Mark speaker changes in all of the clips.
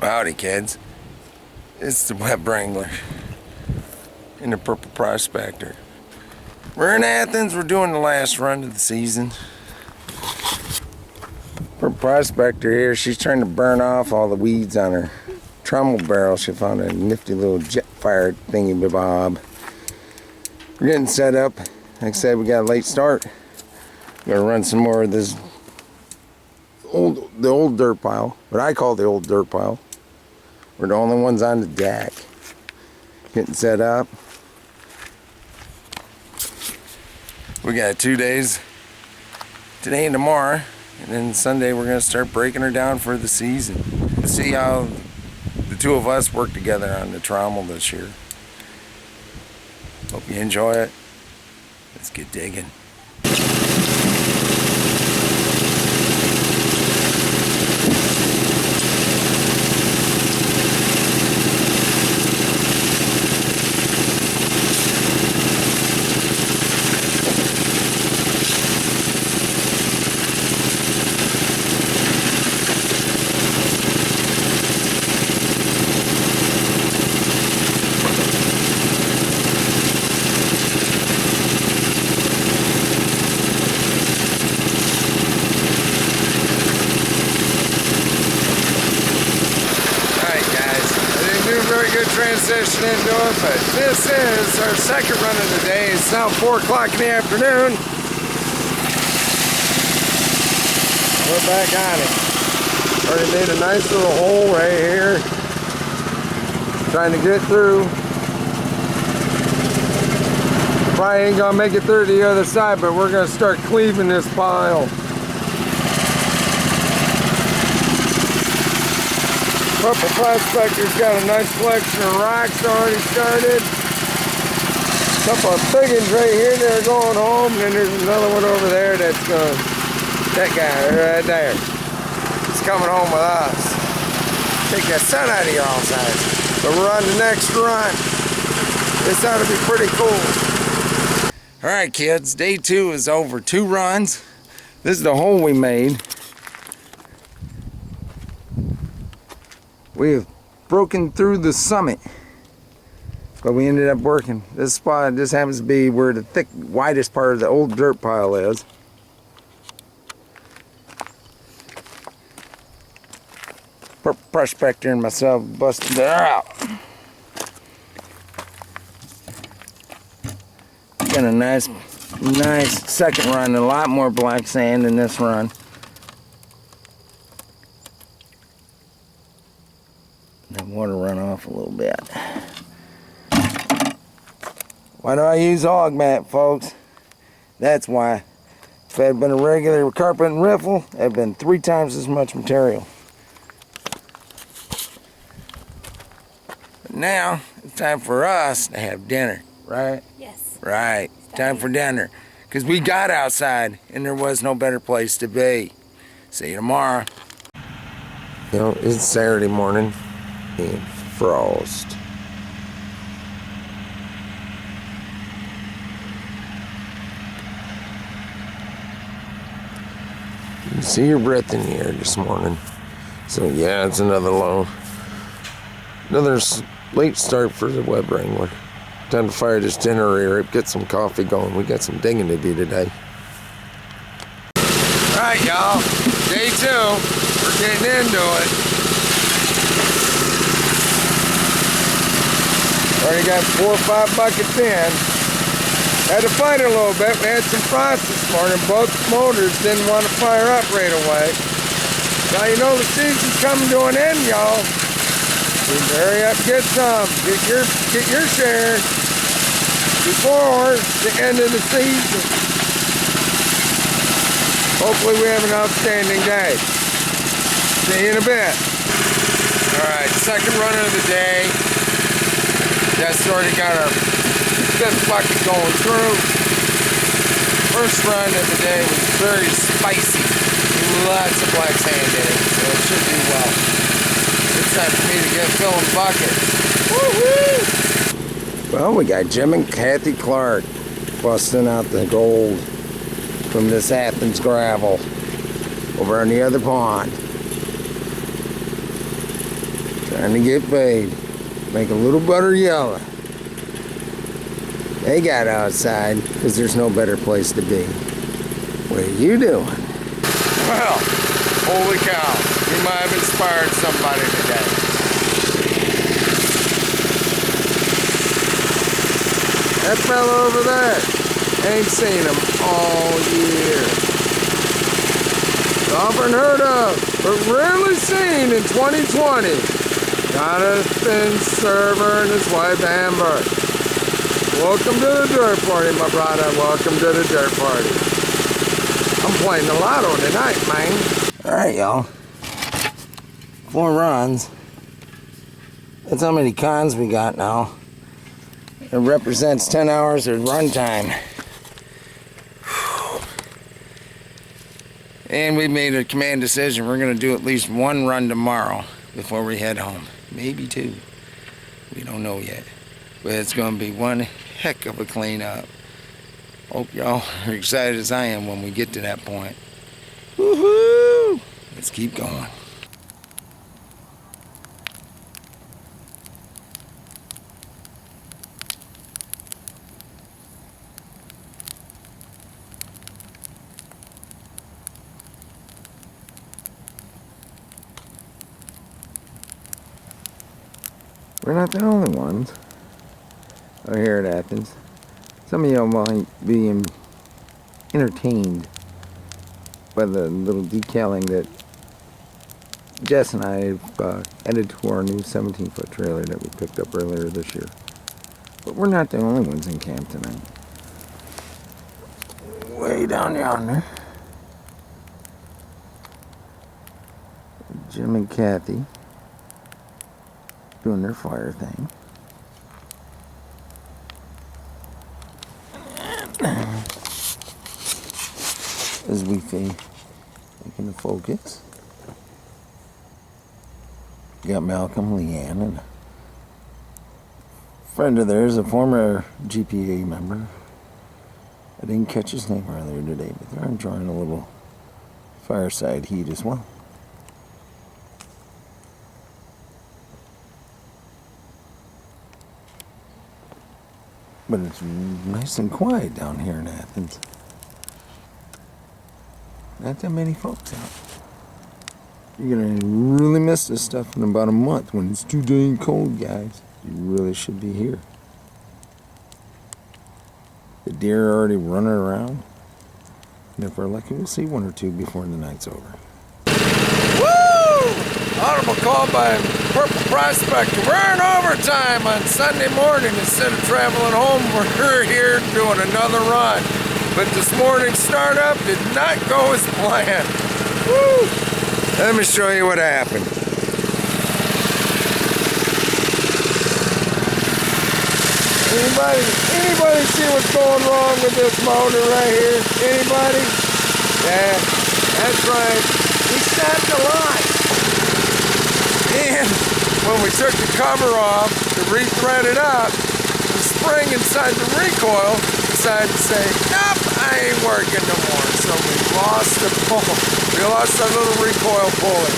Speaker 1: Howdy kids, it's the Webwrangler in the Purple Prospector. We're in Athens, we're doing the last run of the season. Purple Prospector here, she's trying to burn off all the weeds on her trommel barrel. She found a nifty little jet fire thingy bob. We're getting set up. Like I said, we got a late start. We're gonna run some more of this the old dirt pile, what I call the old dirt pile. We're the only ones on the deck. Getting set up. We got 2 days, today and tomorrow, and then Sunday we're gonna start breaking her down for the season. Let's see how the two of us work together on the trommel this year. Hope you enjoy it. Let's get digging. Good transition into it, but this is our second run of the day. It's now 4 o'clock in the afternoon. We're back on it. Already made a nice little hole right here. Trying to get through. Probably ain't gonna make it through to the other side, but we're gonna start cleaving this pile. Purple Prospector's got a nice collection of rocks already started. A couple of big ones right here that are going home, and then there's another one over there that's going. That guy right there. He's coming home with us. Take that sun out of your all sides. But we're on the next run. This ought to be pretty cool. Alright kids, day 2 is over. 2 runs. This is the hole we made. We have broken through the summit, but we ended up working. This spot just happens to be where the thick, widest part of the old dirt pile is. Purple Prospector and myself busted it out. Got a nice second run, a lot more black sand in this run. That water run off a little bit. Why do I use hog mat, folks? That's why. If it had been a regular carpet and riffle, it had been 3 times as much material. But now, it's time for us to have dinner, right?
Speaker 2: Yes.
Speaker 1: Right. Time for dinner. Because we got outside, and there was no better place to be. See you tomorrow. You know, it's Saturday morning. And frost. You see your breath in the air this morning. So yeah, it's another late start for the Webwrangler. Time to fire this dinner up, get some coffee going. We got some digging to do today. Alright y'all, day 2. We're getting into it. Already got 4 or 5 buckets in. Had to fight a little bit. We had some frost this morning. Both motors didn't want to fire up right away. Now you know the season's coming to an end, y'all. So hurry up and get some. Get your share before the end of the season. Hopefully we have an outstanding day. See you in a bit. Alright, second run of the day. Just already got our 5th bucket going through. First run of the day was very spicy. Lots of black sand in it, so it should do well. It's time for me to get filling buckets. Woo-hoo! Well, we got Jim and Kathy Clark busting out the gold from this Athens gravel over on the other pond. Trying to get paid. Make a little butter yellow. They got outside because there's no better place to be. What are you doing? Well, holy cow. We might have inspired somebody today. That fella over there, ain't seen him all year. Often heard of, but rarely seen in 2020. Jonathan Server and his wife Amber. Welcome to the dirt party, my brother. Welcome to the dirt party. I'm playing the lotto tonight, man. Alright, y'all. 4 runs. That's how many cons we got now. It represents 10 hours of run time. And we made a command decision. We're going to do at least 1 run tomorrow before we head home. Maybe 2. We don't know yet. But it's going to be one heck of a cleanup. Hope y'all are excited as I am when we get to that point. Woohoo! Let's keep going. We're not the only ones here at Athens. Some of y'all might be entertained by the little decaling that Jess and I have added to our new 17-foot trailer that we picked up earlier this year. But we're not the only ones in camp tonight. Way down yonder, Jim and Kathy doing their fire thing. As we fade, making the focus. You got Malcolm, Leanne, and a friend of theirs, a former GPA member. I didn't catch his name earlier today, but they're enjoying a little fireside heat as well. But it's nice and quiet down here in Athens. Not that many folks out. You're gonna really miss this stuff in about a month when it's too dang cold, guys. You really should be here. The deer are already running around. And if we're lucky, we'll see 1 or 2 before the night's over. Woo! Audible call by Purple Prospector. We're in overtime on Sunday morning. Instead of traveling home, we're here doing another run. But this morning's startup did not go as planned. Woo! Let me show you what happened. Anybody see what's going wrong with this motor right here? Anybody? Yeah, that's right. We snapped the line. And when we took the cover off to re-thread it up, the spring inside the recoil decided to say, nope, I ain't working no more. So we lost the pull. We lost our little recoil pulley.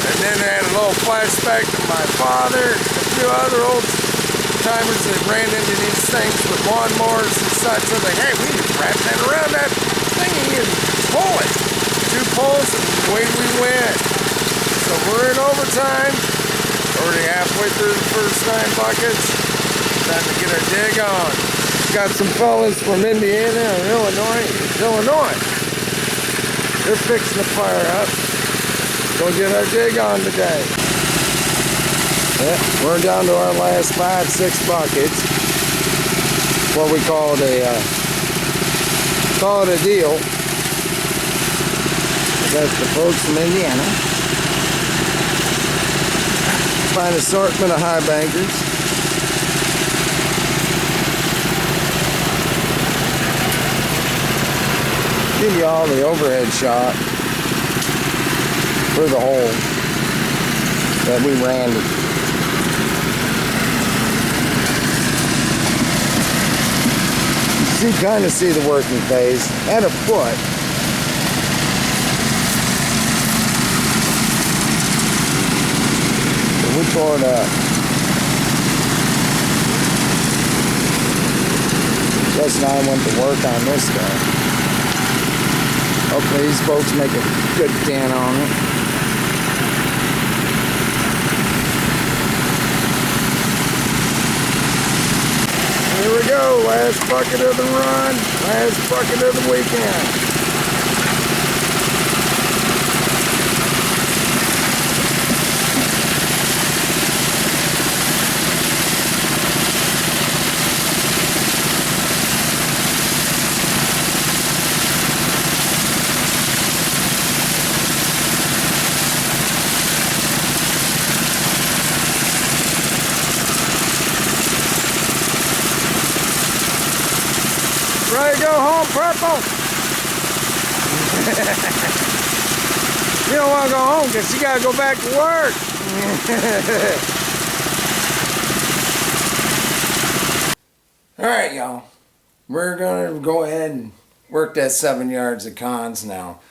Speaker 1: And then I had a little flashback to my father, a few other old timers that ran into these things with lawnmowers and such. So like, hey, we just wrap that around that thingy and pull it. 2 pulls and away we went. So we're in overtime. Already halfway through the first 9 buckets. Time to get our dig on. Got some fellas from Indiana and Illinois. They're fixing the fire up. Go get our dig on today. Yeah, we're down to our last 5-6 buckets. What we call it a deal. That's the folks from Indiana. Fine assortment of high bankers. Give you all the overhead shot for the hole that we ran. You kind of see the working phase at a foot. going up. Plus now I went to work on this guy. Hopefully these folks make a good can on it. Here we go, last bucket of the run, last bucket of the weekend. Ready to go home, Purple? You don't want to go home because you got to go back to work. Alright, y'all. We're going to go ahead and work that 7 yards of cons now.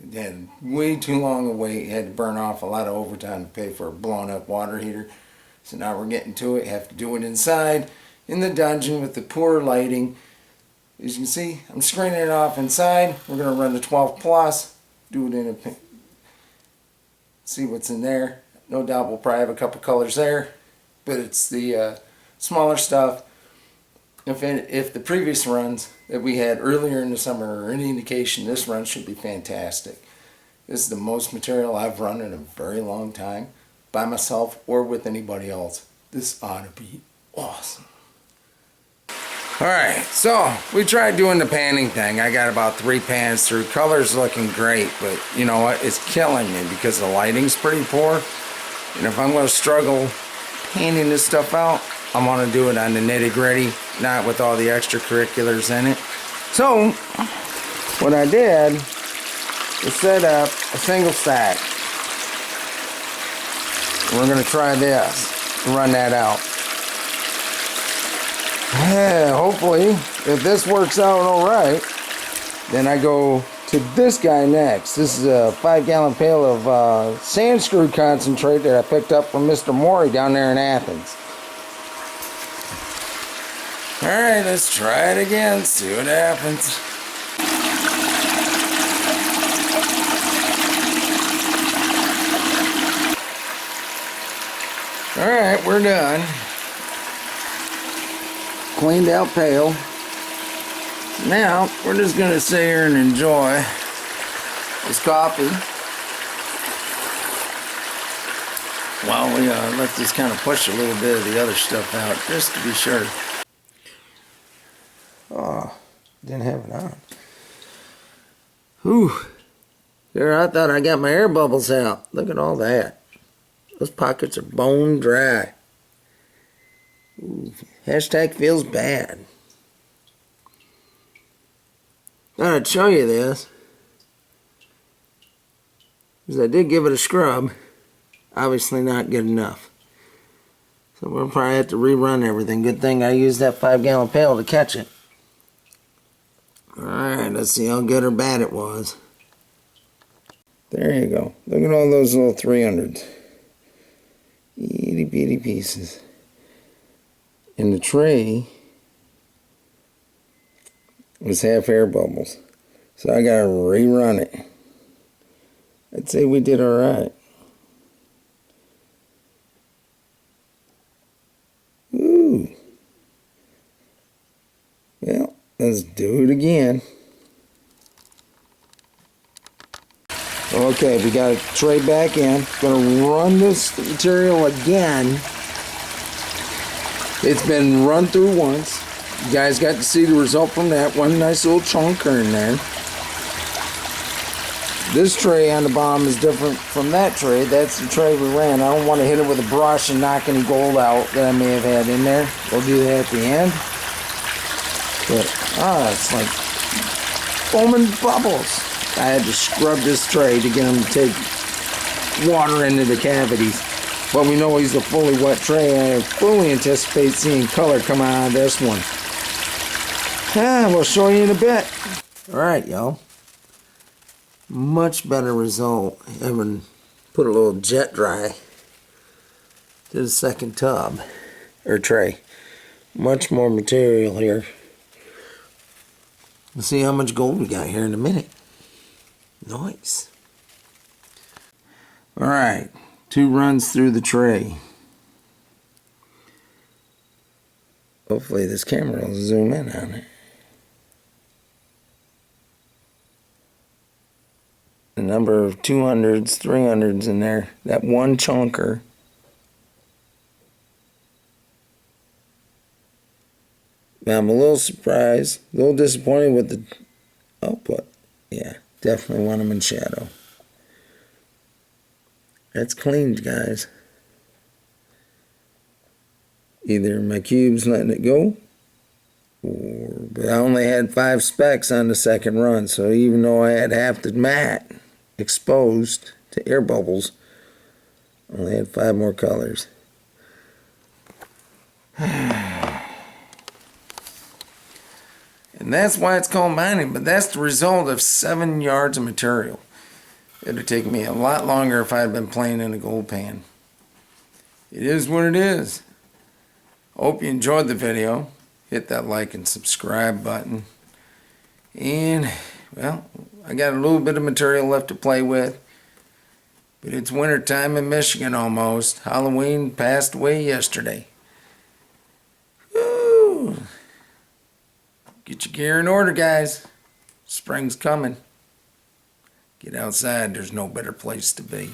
Speaker 1: It had way too long a wait. Had to burn off a lot of overtime to pay for a blown up water heater. So now we're getting to it. Have to do it inside in the dungeon with the poor lighting. As you can see, I'm screening it off inside. We're going to run the 12 plus, do it in a, see what's in there. No doubt we'll probably have a couple colors there, but it's the smaller stuff. If the previous runs that we had earlier in the summer are any indication, this run should be fantastic. This is the most material I've run in a very long time, by myself or with anybody else. This ought to be awesome. Alright, so we tried doing the panning thing. I got about 3 pans through. Color's looking great, but you know what? It's killing me because the lighting's pretty poor. And if I'm going to struggle panning this stuff out, I want to do it on the nitty-gritty, not with all the extracurriculars in it. So, what I did is set up a single stack. We're going to try this, run that out. Yeah, hopefully, if this works out alright, then I go to this guy next. This is a 5-gallon pail of sand screw concentrate that I picked up from Mr. Maury down there in Athens. Alright, let's try it again, see what happens. Alright, we're done. Cleaned out pail. Now we're just gonna sit here and enjoy this coffee while we let this kind of push a little bit of the other stuff out, just to be sure. Oh, didn't have it on. Whew. There, I thought I got my air bubbles out. Look at all that. Those pockets are bone dry. Ooh. Hashtag feels bad. Thought I'd show you this, because I did give it a scrub. Obviously not good enough. So we'll probably have to rerun everything. Good thing I used that 5-gallon pail to catch it. Alright, let's see how good or bad it was. There you go. Look at all those little 300s. Itty bitty pieces. And the tray was half air bubbles. So I gotta rerun it. I'd say we did alright. Ooh. Well, let's do it again. Okay, we got a tray back in. Gonna run this material again. It's been run through once. You guys got to see the result from that. One nice little chunker in there. This tray on the bottom is different from that tray. That's the tray we ran. I don't want to hit it with a brush and knock any gold out that I may have had in there. We'll do that at the end. But, it's like foaming bubbles. I had to scrub this tray to get them to take water into the cavities. But we know he's a fully wet tray. I fully anticipate seeing color come out of this one. We'll show you in a bit. Alright, y'all. Much better result having put a little jet dry to the second tub, or tray. Much more material here. We'll see how much gold we got here in a minute. Nice. Alright, 2 runs through the tray. Hopefully this camera will zoom in on it. A number of 200s, 300s in there. That one chunker. Now I'm a little surprised, a little disappointed with the output. Yeah, definitely want them in shadow. That's cleaned, guys. Either my cube's letting it go, but I only had 5 specks on the second run, so even though I had half the mat exposed to air bubbles, I only had 5 more colors. And that's why it's called mining, but that's the result of 7 yards of material. It would take me a lot longer if I had been playing in a gold pan. It is what it is. Hope you enjoyed the video. Hit that like and subscribe button. And, well, I got a little bit of material left to play with. But it's winter time in Michigan almost. Halloween passed away yesterday. Woo! Get your gear in order, guys. Spring's coming. Get outside. There's no better place to be.